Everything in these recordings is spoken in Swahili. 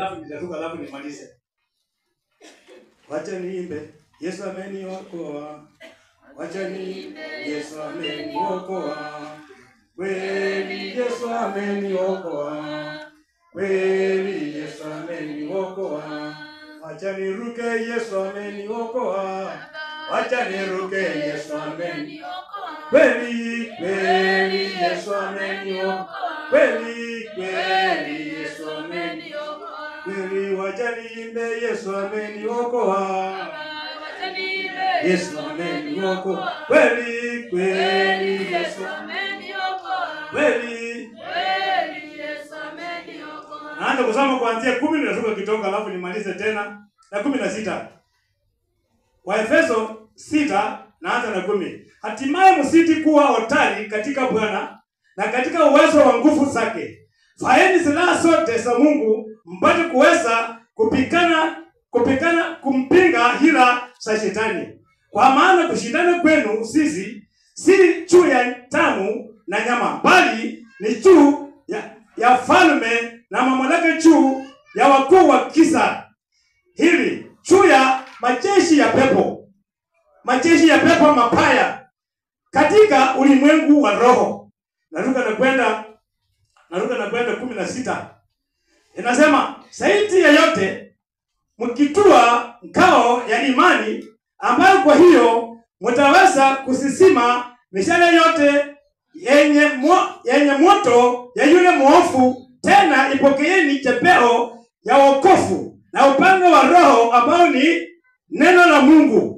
alafu nitatoka alafu nimalize. Wacha niimbe Yesu ameniokoa. Wacha niimbe Yesu ameniokoa. Kweli Yesu ameniokoa. Kweli Yesu ameniokoa. Wacha niruke Yesu ameniokoa. Wacha niruke Yesu ameniokoa. Kweli kweli Yesu ameniokoa. Kweli kweli Yesu ameniokoa. Kweli wacha niimbe Yesu ameniokoa. Yesu ameniokoa. Kweli kweli Yesu ameniokoa. Kweli kweli Yesu ameniokoa. Naanza kusoma kuanzia 10 nasoma kitoka alafu nimalize tena na 16. Waefeso 6 naanza na 10. Hatimaye msiti kuwa hodari katika Bwana na katika uwezo wa nguvu zake. Vaeni silaha zote za Mungu mpate kuweza kumpinga hila za shetani. Kwa maana kushindana kwenu sisi si juu ya damu na nyama, bali ni juu ya falme na mamlaka, juu ya wakuu wa giza hili, juu ya majeshi ya pepo mabaya katika ulimwengu wa roho. Naruka na kwenda 16. Inasema zaidi ya yote mkitua ngao ya imani, ambayo kwa hiyo mtaweza kusisima mishale yote yenye moto ya yule mwovu. Tena ipokeeni chepeo ya wokovu na upanga wa roho, ambao ni neno la Mungu.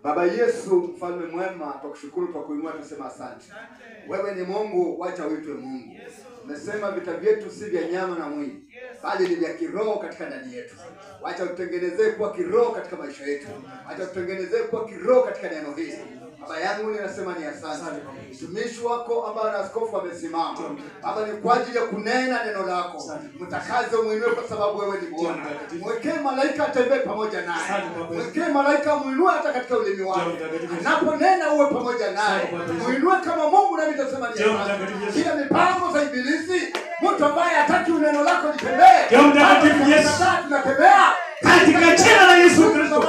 Baba Yesu, mfalme mwema, tukushukuru kwa kuinua, tunasema asante. Wewe ni Mungu, wacha uitwe Mungu. Umesema vita vyetu si vya nyama na mwili, bali ni vya kiroho katika ndani yetu. Wacha utengenezee kuwa kiroho katika maisha yetu. Wacha utengenezee kuwa kiroho katika neno hili. Baba yangu ninasema ni asante. Mtumishi wako ambaye na askofu amesimama. Baba, ni kwa ajili ya kunena neno lako. Mtakaze umuinue kwa sababu wewe ni Bwana. Mwekee malaika atembee pamoja naye. Mwekee malaika muinue hata katika ulimi wake. Anaponena uwe pamoja naye. Muinue kama Mungu, na nitasema ni asante. Kila mipango za ibilisi, mtu ambaye hataki neno lako litembee, tunatembea katika jina la Yesu Kristo.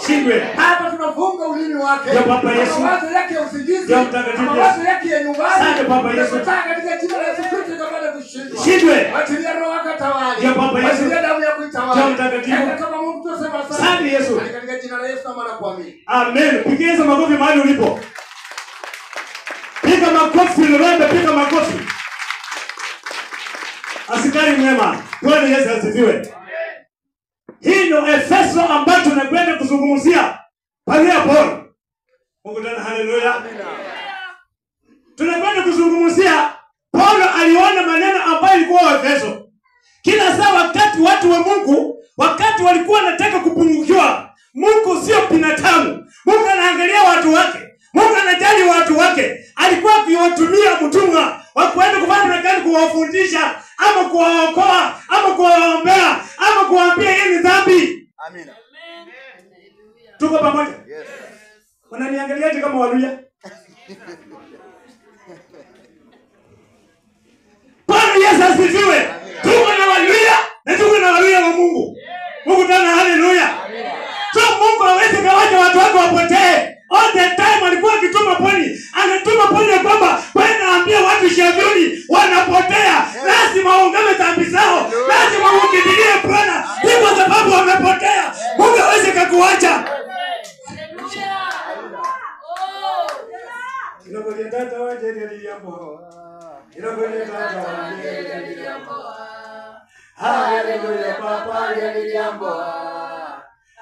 Shindwe. Hapa tunafunga ulimi wake. Ya Baba Yesu. Mawazo yake ya usingizi. Ya mtakatifu. Mawazo yake ya nyumbani. Asante Baba Yesu. Katika jina la Yesu Kristo tukapata kushindwa. Shindwe. Achilia roho yako tawali. Ya Baba Yesu. Achilia damu yako itawali. Ya mtakatifu. Kama Mungu tunasema asante. Asante Yesu. Katika jina la Yesu na kuamini. Amen. Pigia makofi mahali ulipo. Piga makofi lolote, piga makofi. Asikari mwema. Bwana Yesu asifiwe. Hii ndio Efeso ambayo tunakwenda kuzungumzia pale hapo. Mungu tena, haleluya. Amina. Tunakwenda kuzungumzia Paulo aliona maneno ambayo ilikuwa Efeso. Kila saa wakati watu wa Mungu, wakati walikuwa wanataka kupungukiwa, Mungu sio binadamu. Mungu anaangalia watu wake. Mungu anajali watu wake. Alikuwa akiwatumia mtumwa wa kwenda kufanya kazi, kuwafundisha ama kuwaokoa ama kuwaombea ama kuwaambia hii ni dhambi. Amina. Tuko pamoja? Yes. Wananiangaliaje kama waluya? Bwana Yesu asifiwe. Tuko na waluya na tuko na waluya wa Mungu. Mungu tena, haleluya. So Mungu hawezi kawacha watu wake wapotee. All the time alikuwa akituma poni. Anatuma poni kwamba kwenda ambia watu Shavuni wanapotea. Lazima waungame dhambi zao. Lazima ukidilie Bwana. Kwa sababu wamepotea. Mungu hawezi kukuacha. Haleluya. Inakolia tata waje niliambo. Inakolia tata waje niliambo. Haleluya papa niliambo.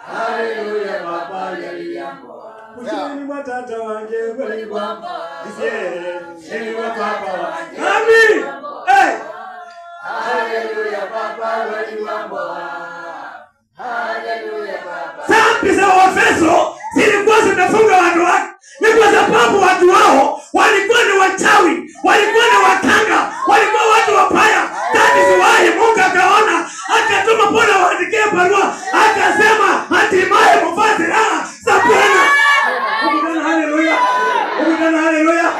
Haleluya papa niliambo. Kushini matata wange kweli kwamba isiye ni wa papa wange. Amen. Haleluya papa kweli kwamba. Haleluya papa. Dhambi za Waefeso zilikuwa zinafunga watu wake. Ni kwa sababu watu wao walikuwa ni wachawi, walikuwa ni watanga, walikuwa watu wabaya. Tatizo Mungu akaona, akatuma Paulo waandikie barua, akasema hatimaye mvae silaha za Bwana. Haleluya. Haleluya. Haleluya.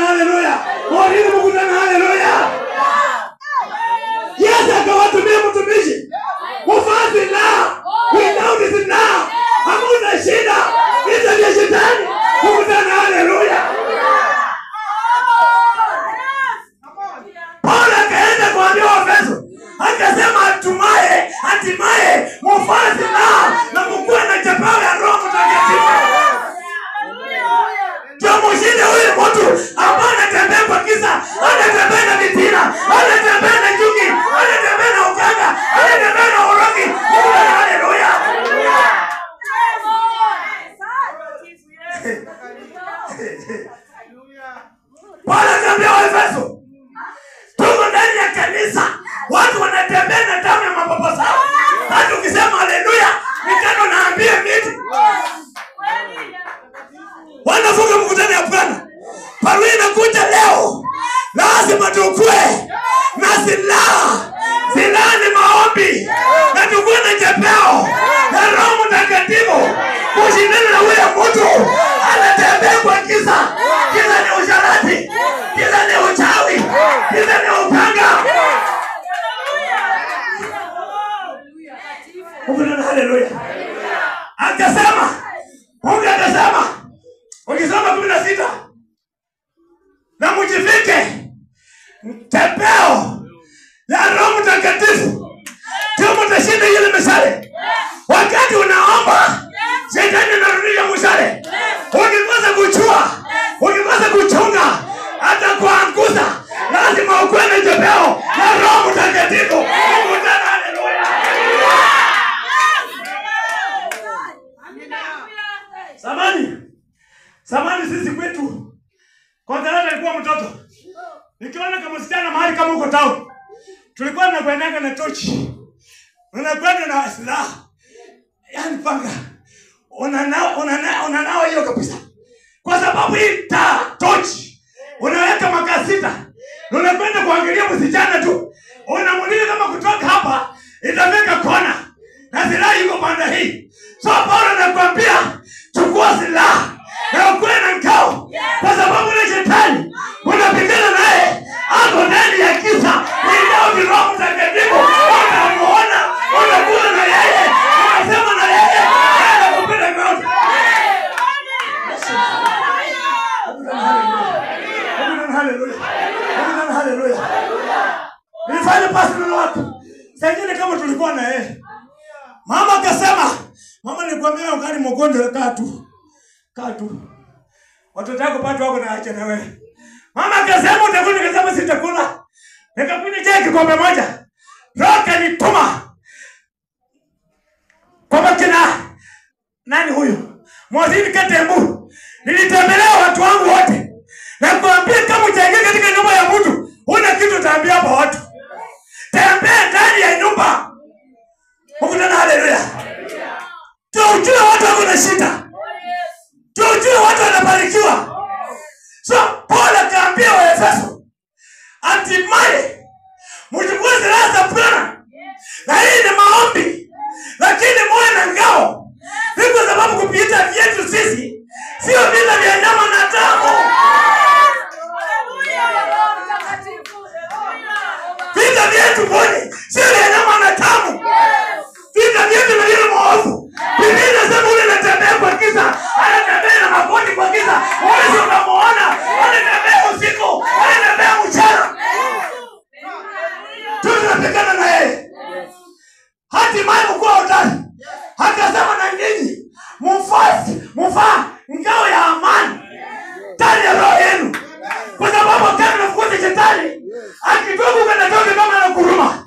Haleluya. Haleluya. kanisa watu wanatembea na damu ya mapapo sawa. Hata ukisema haleluya, nikano naambia miti. Wanafunga mkutano ya Bwana. Paru inakuja leo. Lazima tukue na silaha. Silaha ni maombi. Na tukue na chepeo ya Roho Mtakatifu kushindana na huyo mtu anatembea kwa giza. Giza ni usharati, giza ni uchawi, giza ni upanga. Haleluya. Akasema, Mungu akasema, ukisoma 16, na mjivike chepeo ya Roho Mtakatifu ndio mtashinda ile mishale. Wakati unaomba, shetani anarudisha mshale. Ukikosa kuchua, ukikosa kuchunga, hata kuanguza, lazima ukue na chepeo ya Roho Mtakatifu. Haleluya. Samani sisi kwetu kwa dada alikuwa mtoto. Nikiona kama msichana mahali kama huko town, tulikuwa tunakwenda na tochi. Unakwenda na silaha. Yaani panga. Unanao hiyo kabisa. Kwa sababu hii tochi unaweka makaa 6. Unakwenda kuangalia msichana tu. Unamulika kama kutoka hapa itafika kona. Na silaha iko pande hii. So Paulo anakuambia chukua silaha na ukue na ngao. Kwa sababu ile shetani unapigana naye hapo ndani ya giza. Ndio Roho Mtakatifu unamuona, unakuwa na yeye, unasema na yeye, anakupenda moto. Haleluya. Haleluya. Nilifanya pasi na watu. Sasa kama tulikuwa na yeye. Mama akasema, mama nilikwambia ukali mgonjwa kaa tu. Watoto wako pato wako na acha na wewe. Mama akasema utakuwa, nikasema sitakula. Nikakunywa chai kikombe moja. Roka nituma. Kwa kina nani huyu? Mwazini Katembu. Nilitembelea watu wangu wote. Na kuambia kama utaingia katika nyumba ya mtu, huna kitu utaambia hapa watu. Tembea ndani ya nyumba. Mkutana. Haleluya. Tujue watu wako na shida. Tujue watu wanabarikiwa. So Paulo akaambia Waefeso, hatimaye mchukue silaha za Bwana. Na hii ni maombi, lakini muwe na ngao. Ni kwa sababu kupita vyetu sisi sio vita vya nyama na damu. Vita vyetu bwana sio vya nyama na damu. Vita vyetu ni vile maovu. Biblia inasema ule anatembea kwa giza, anatembea na magoti kwa giza. Wewe unamuona, anatembea usiku, anatembea mchana. Tunapigana na yeye. Hatimaye mkuu hodari akasema na nyinyi mfaa ngao ya amani ndani ya roho yenu. Kwa sababu kama unafuata shetani, akitoka kanatoka kama anakuruma.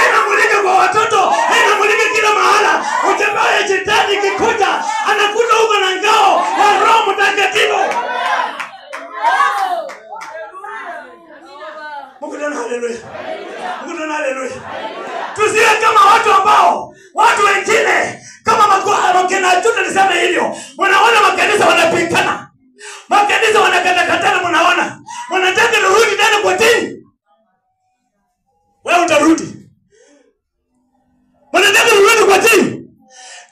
inamulika kwa watoto, inamulika kila mahala. Utembea shetani kikuja, anakuja huko na ngao wa Roho Mtakatifu. Mungu tena haleluya. Mungu tena haleluya. Tusiwe kama watu ambao watu wengine kama makina tuta nisema hivyo. Unaona makanisa wanapikana. Makanisa wanakatakatana, mnaona. Wanataka nirudi tena kwa dini. Wewe utarudi. Wanataka nirudi kwa dini.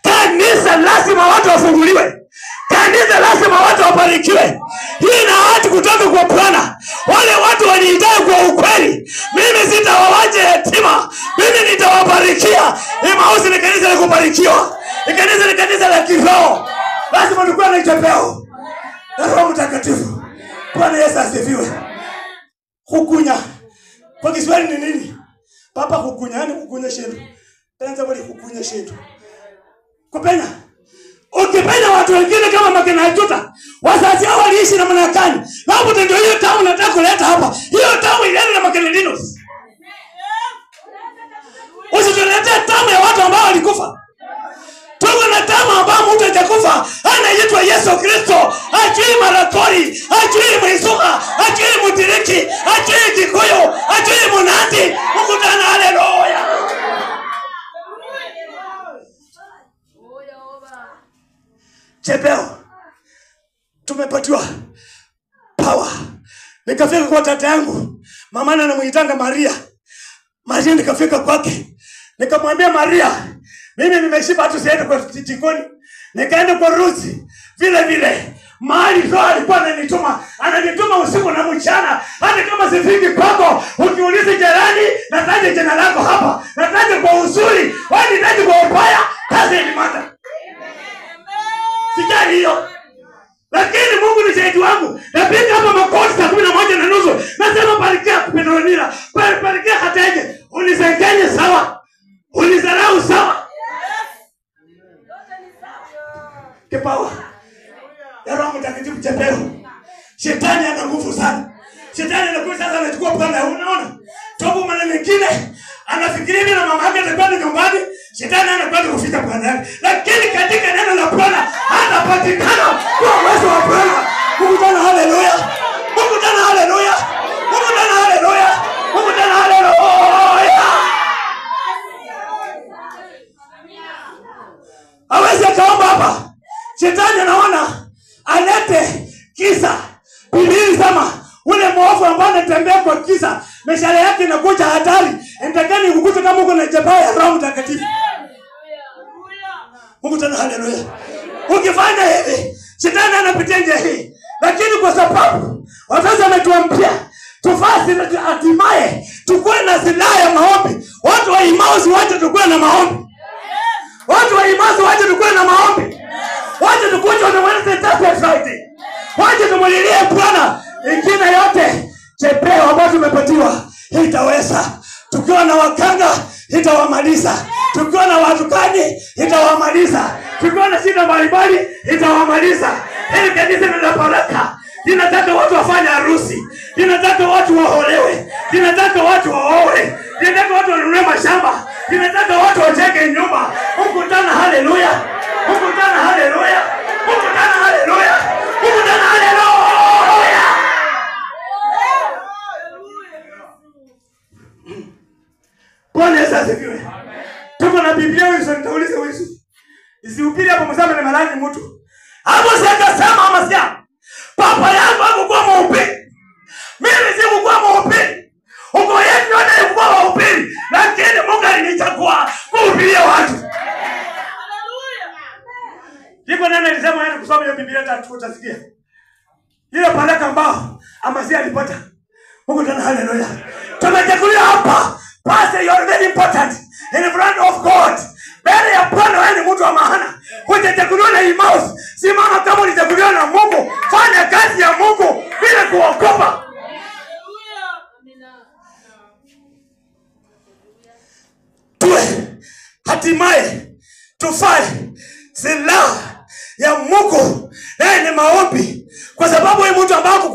Kanisa lazima watu wafunguliwe. Kanisa lazima watu wabarikiwe. Hii na watu kutoka kwa Bwana. Wale watu waniitaye kwa ukweli, mimi sitawawacha yatima. Mimi nitawabarikia. Emmaus ni kanisa la kubarikiwa. Ni kanisa la kiroho. Lazima tukue na chapeo na Roho Mtakatifu. Bwana Yesu asifiwe. Kukunya kwa Kiswahili ni nini? Papa kukunya, yani kukunya shindu. Penza wali kukunya shindu. Kupenya. Ukipenya watu wengine kama makina tuta, wazazi hao waliishi na manakani. Hapo ndio hiyo tamu nataka kuleta hapa. Hiyo tamu ile na makina dinos. Usitulete tamu ya watu ambao walikufa. Tuko na tamu ambao mtu hajakufa, anaitwa Yesu Kristo. Ajui Marakori, ajui Mwizuka, ajui Mutiriki, ajui Kikuyu, ajui Munandi. Mkutana haleluya. Chepeo tumepatiwa power. Nikafika kwa tata yangu, mama anamuitanga Maria. Maria nikafika kwake. Nikamwambia Maria, mimi nimeshiba hatu siende kwa jikoni. Nikaenda kwa Rusi. Vile vile mahali Roho alikuwa ananituma usiku na mchana. Hata kama sifiki kwako, ukiuliza jirani, nataje jina lako hapa. Nataje kwa uzuri, wani nataje kwa ubaya, kazi ni mata. Sijali hiyo. Lakini Mungu ni shahidi wangu. Napiga hapa makoti saa 11:30. Nasema barikia Petronila. Barikia Hataje. Unisengenye sawa. Unizarau sawa. Kipawa ya Roho Mtakatifu chapeo. Shetani ana nguvu sana. Shetani anakuja sasa anachukua panga. Unaona? Tobo maana mengine anafikiria mimi na mama yake atakwenda nyumbani. Shetani anakwenda kufika Bwana yake. Lakini katika neno la Bwana hatapatikana kwa uwezo wa Bwana. Mungu tena haleluya. Mungu tena haleluya. Mungu tena haleluya. Mungu tena haleluya. Hawezi kaomba hapa. Shetani anaona alete kisa. Biblia sema ule mwovu ambaye anatembea kwa kisa, mishale yake inakuja hatari. Endekeni ukukute kama uko na chapao ya Roho Mtakatifu. Mungu tena haleluya. Ukifanya hivi, shetani anapitia njia hii. Lakini kwa sababu wazazi wametuambia tufasi na hatimaye tukue na silaha ya maombi. Watu wa Emmaus waje tukue na maombi. Watu wa Emmaus waje tukue na maombi. Waje tukuje na Wednesday, Thursday, Friday. Waje tumulilie Bwana. Ingine yote chepeo ambayo tumepatiwa itaweza. Tukiwa na wakanga itawamaliza. Tukiwa na watukani itawamaliza. Tukiwa na shida mbalimbali itawamaliza. Hili kanisa ni la baraka. Linataka watu wafanye harusi. Linataka watu waolewe. Linataka watu waoe. Linataka watu wanunue mashamba. Linataka watu wajenge nyumba. Mkutana haleluya. Mkutana haleluya. Mkutana haleluya. Mkutana haleluya. Bwana Yesu asifiwe. Tuko na Biblia hizo, nitauliza wewe. Isihubiri hapo mzama na malaki mtu. Hapo sasa sema amasia. Papa yangu hakuwa mhubiri. Mimi sikuwa mhubiri. Uko yeye ndio anayekuwa mhubiri. Lakini Mungu alinichagua kuhubiria watu. Haleluya. Ndipo nani alisema yeye kusoma hiyo Biblia tatu utasikia. Ile baraka ambao Amasia alipata. Mungu tena haleluya. Tumechaguliwa hapa. Pastor, you are very important in front of God. Mbele ya Bwana wewe ni mtu wa maana. Hujachaguliwa na Emmaus. Simama kama ulichaguliwa na Mungu. Fanya kazi ya Mungu bila kuogopa. Tuwe hatimaye tufae silaha ya Mungu. Ni maombi. Kwa sababu wewe mtu ambao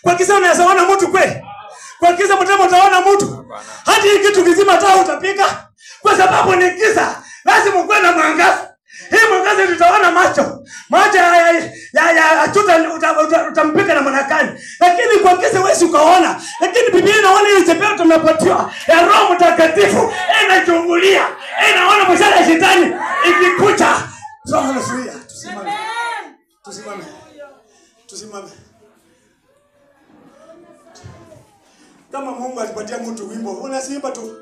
kwa kisa unaweza ona mtu kweli. Kwa giza mtema utaona mtu. Hata hii kitu kizima taa utapika. Kwa sababu ni giza. Lazima uwe na mwangaza. Hii mwangaza tutaona macho. Macho ya utampika na mwanakani. Lakini kwa giza wewe ukaona. Lakini Biblia inaona ile chepeo tumepatiwa ya Roho Mtakatifu inachungulia. Inaona mshale ya shetani ikikucha. Haleluya. Tusimame. Kama Mungu alipatia mtu wimbo, unasimba tu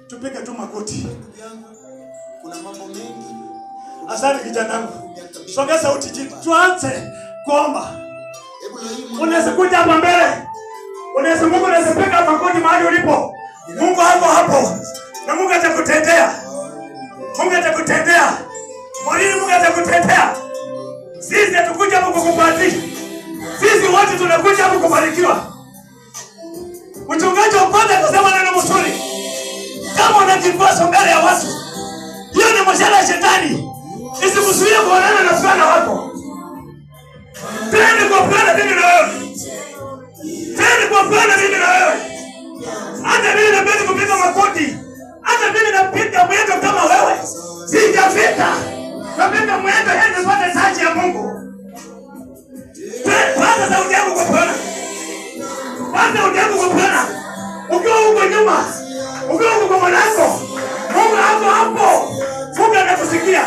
tupike tu makoti. Kuna mambo mengi. Asante kijana wangu. Songea sauti chini. Tuanze kuomba. Unaweza kuja hapa mbele. Mungu anaweza pika makoti mahali ulipo. Mungu hapo. Na Mungu atakutendea. Mungu atakutendea. Sisi hatukuja hapa kukubahatisha. Sisi wote tunakuja hapa kubarikiwa. Mchungaji wa kwanza akasema neno mzuri. Kama unajipasa mbele ya watu, hiyo ni mshale ya shetani. Isikuzuie kuonana na Bwana wako. Twende kwa Bwana mimi na wewe. Hata mimi napenda kupiga makoti. Hata mimi napiga mwendo kama wewe. Sijafika. Napiga mwendo ili nipate taji ya Mungu. Pata sauti yako kwa Bwana. Ukiwa huko nyuma. Ukiwa huko kwa mwanako. Mungu hapo. Mungu anakusikia.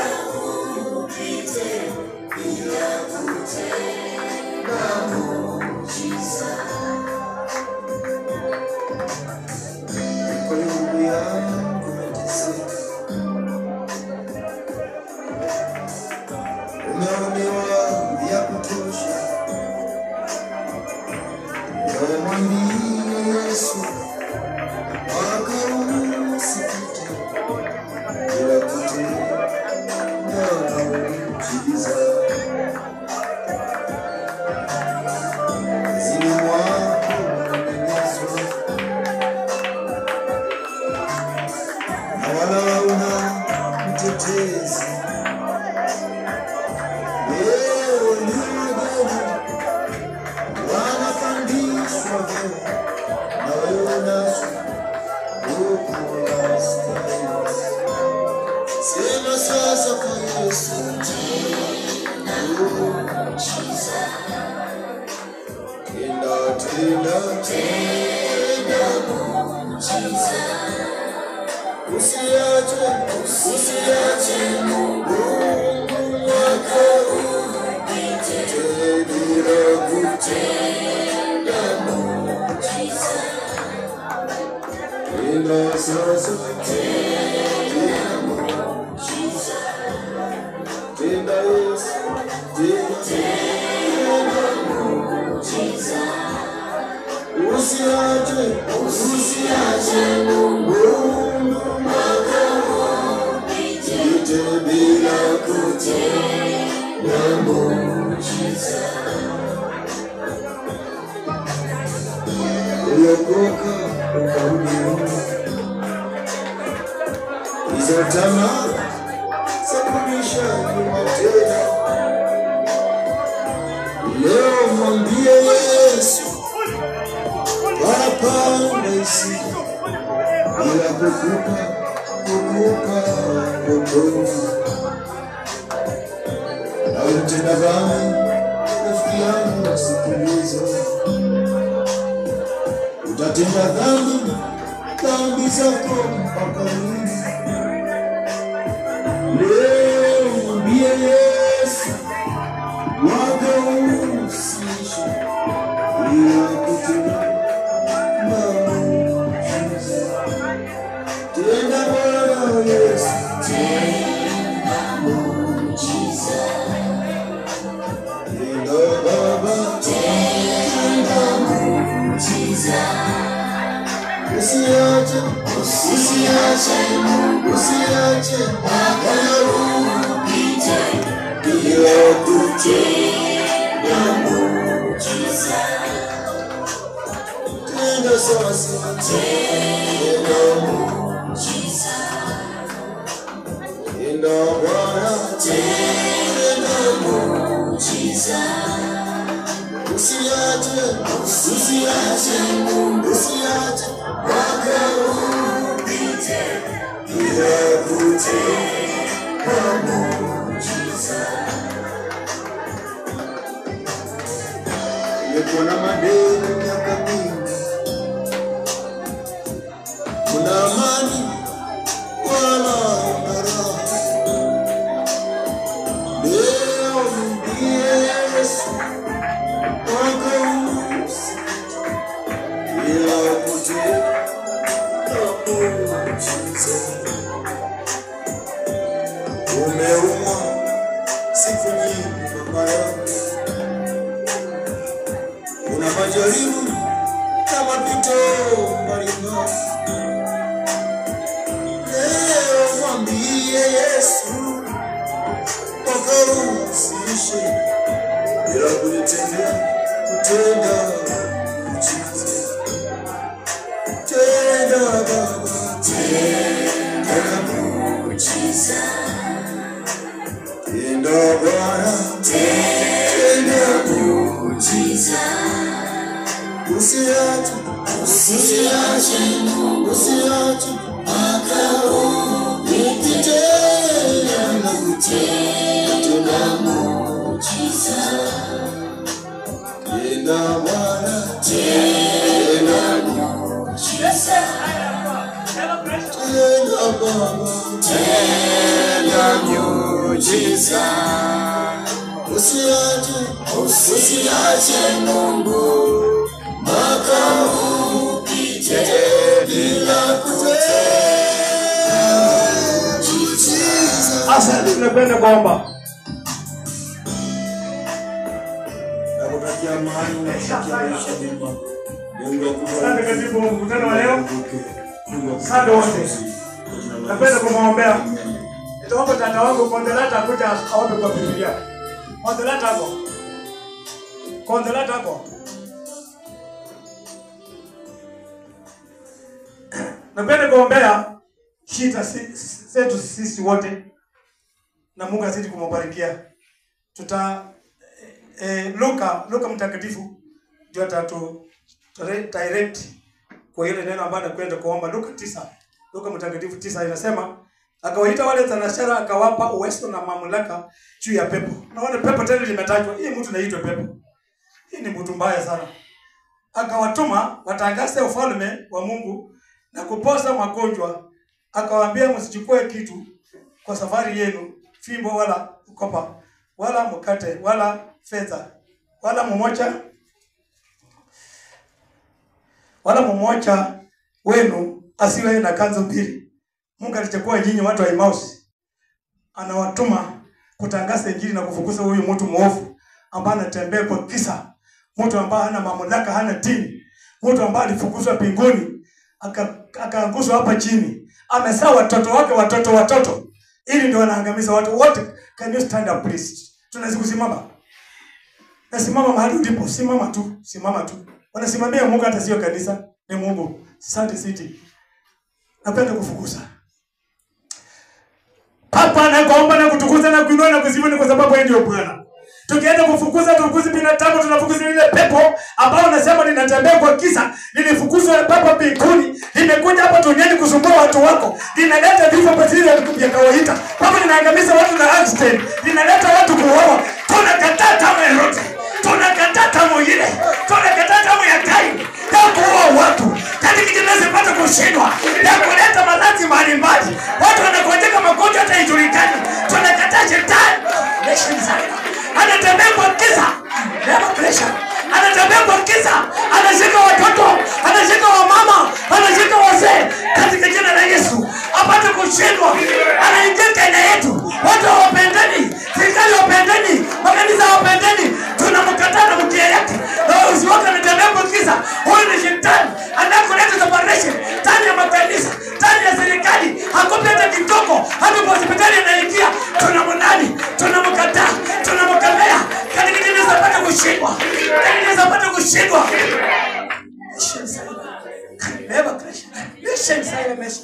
usiache mwaka upite bila kutenda muujiza. Nimekuwa na madeni miaka mingi, kuna amani wala raha. Leo nimbie Yesu mwaka usipite bila kutenda muujiza. Umeumwa siku nyingi mama yangu, una majaribu na mapito mbalimbali. Leo mwambie Yesu mwaka usiishe bila kutenda muujiza. Tenda Baba, tenda muujiza. Tenda Bwana, tenda muujiza. Usiache mwaka upite bila kutenda muujiza. Tenda Bwana, tenda muujiza. Tenda Baba, tenda muujiza. Usiache Mungu mwaka upite bila kutenda muujiza. Asante, tunapenda kuomba. Nakutakia amani na maisha mema. Mungu akubariki. Asante katibu mkutano wa leo. Asante wote. Napenda kumwombea. Nitaomba tata wangu Kondelata akuja aombe kwa Biblia. Kondelata hapo. Kondelata hapo. Napenda kuombea shida zetu sisi wote. Na Mungu azidi kumubarikia. Luka mtakatifu ndio atatu direct kwa ile neno ambalo nakwenda kuomba. Luka mtakatifu 9 inasema akawaita wale tanashara akawapa uwezo na mamlaka juu ya pepo. Naona pepo tena limetajwa. Hii mtu anaitwa pepo. Hii ni mtu mbaya sana. Akawatuma watangaze ufalme wa Mungu na kupoza magonjwa. Akawaambia msichukue kitu kwa safari yenu, fimbo wala kopa, wala mkate, wala fedha, wala mmoja wenu asiwe na kanzu mbili. Mungu alichukua nyinyi watu wa Emmaus, anawatuma kutangaza injili na kufukuza huyu mtu mwovu ambaye anatembea kwa kisa, mtu ambaye hana mamlaka, hana dini, mtu ambaye alifukuzwa mbinguni akaangushwa hapa chini. Amezaa watoto ili ndio wanaangamiza watu wote. Can you stand up please? Tunazikusimama. Nasimama mahali ulipo, simama tu. Wanasimamia Mungu, hata sio kanisa, ni Mungu. Sunday City. Napenda kufukuza. Papa anakuomba na kutukuza na kuinua na kuzimu kwa sababu yeye ndio Bwana. Tukienda kufukuza tufukuzi binadamu, tunafukuza ile pepo ambao unasema linatembea kwa kisa, lilifukuzwa pepo mbinguni, limekuja hapa duniani kusumbua watu wako, linaleta vifo pasiri ya kawaida, pepo linaangamiza watu na accident, linaleta watu kuuawa. Tunakataa tamu yote, tunakataa tamu ile, tunakataa tamu ya Kaini ya kuua watu. Katika kinazopata kushindwa ya kuleta maradhi mbalimbali, watu wanagonjeka magonjwa hata haijulikani. Tunakataa shetani. Anatembea kwa kisa, never pressure. Anatembea kwa kisa, anashika watoto, anashika wamama, anashika wazee. Katika jina la Yesu apate kushindwa. Anaingia Kenya yetu, watu hawapendani, serikali hawapendani, makanisa hawapendani. Tunamkataa na mkia yake. Na usiwake anatembea kwa kisa. Huyu ni shetani, anakuleta separation ndani ya makanisa, ndani ya serikali. Hakopi hata kidogo, hata kwa hospitali anaingia. Tunamkataa, tunamkemea. Katika jina zapata kushindwa. Katika zapata kushindwa. Never crash. Listen silence.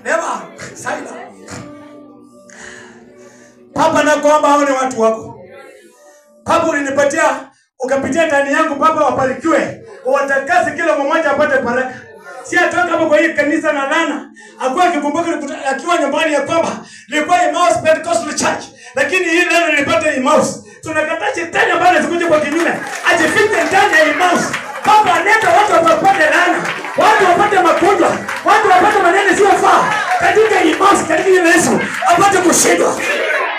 Never silence. Papa nakuomba hao ni watu wako. Papa ulinipatia ukapitia ndani yangu Baba, wabarikiwe, watakase kila mmoja apate baraka. Si atoka hapo kwa hii kanisa na lana, akuwa akikumbuka akiwa nyumbani ya kwamba nilikuwa Emmaus Pentecostal Church, lakini hii lana nilipata Emmaus. Tunakataa shetani ambaye anakuja kwa kinyume ajifiche ndani ya Emmaus. Baba, nenda watu wapate lana, watu wapate magonjwa, watu wapate maneno yasiyofaa katika Emmaus, katika Yesu apate kushindwa.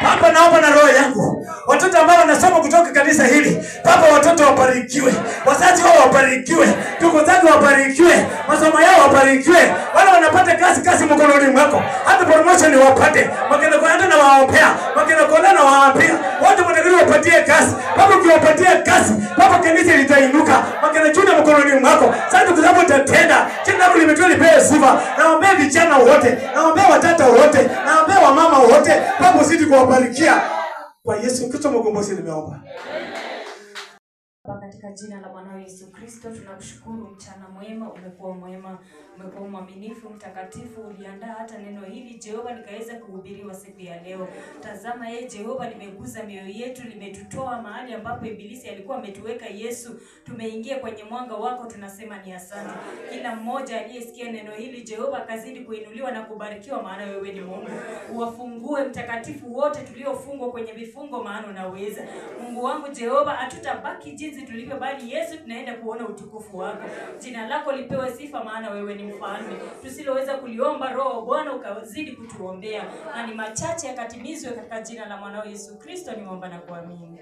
Baba, naomba na roho yangu watoto ambao wanasoma kutoka kanisa hili Baba, watoto wabarikiwe, wazazi wao wabarikiwe, ndugu zao wabarikiwe, masomo yao wabarikiwe, wale wanapata kazi mkononi mwako, hata promotion wapate, wakina kwenda na waombea, wakina kwenda na waambia, wote mtakao wapatie kazi. Baba, ukiwapatia kazi Baba, kanisa litainuka, wakina chuna mkononi mwako. Sasa ndugu zangu utatenda, jina lako limetoa lipewe sifa. Naombea vijana wote, naombea watoto wote, naombea wamama wote, Baba usidi kuwabarikia. Kwa Yesu Kristo mkombozi nimeomba. Katika jina la Bwana Yesu Kristo tunakushukuru, mchana mwema, umekuwa mwema, umekuwa mwaminifu, mtakatifu, uliandaa hata neno hili Jehova likaweza kuhubiriwa siku ya leo. Tazama Jehova, limeguza mioyo yetu, limetutoa mahali ambapo ibilisi alikuwa ametuweka. Yesu, tumeingia kwenye mwanga wako, tunasema ni asante. Kila mmoja aliyesikia neno hili Jehova kazidi kuinuliwa na kubarikiwa, maana wewe ni Mungu. Uwafungue mtakatifu wote tuliofungwa kwenye vifungo, maana unaweza. Mungu wangu Jehova, hatutabaki jinsi tulivyo, bali Yesu tunaenda kuona utukufu wako. Jina lako lipewe sifa, maana wewe ni mfalme. Tusiloweza kuliomba, Roho Bwana ukazidi kutuombea, na ni machache yakatimizwe katika jina la mwanao Yesu Kristo nimeomba na kuamini.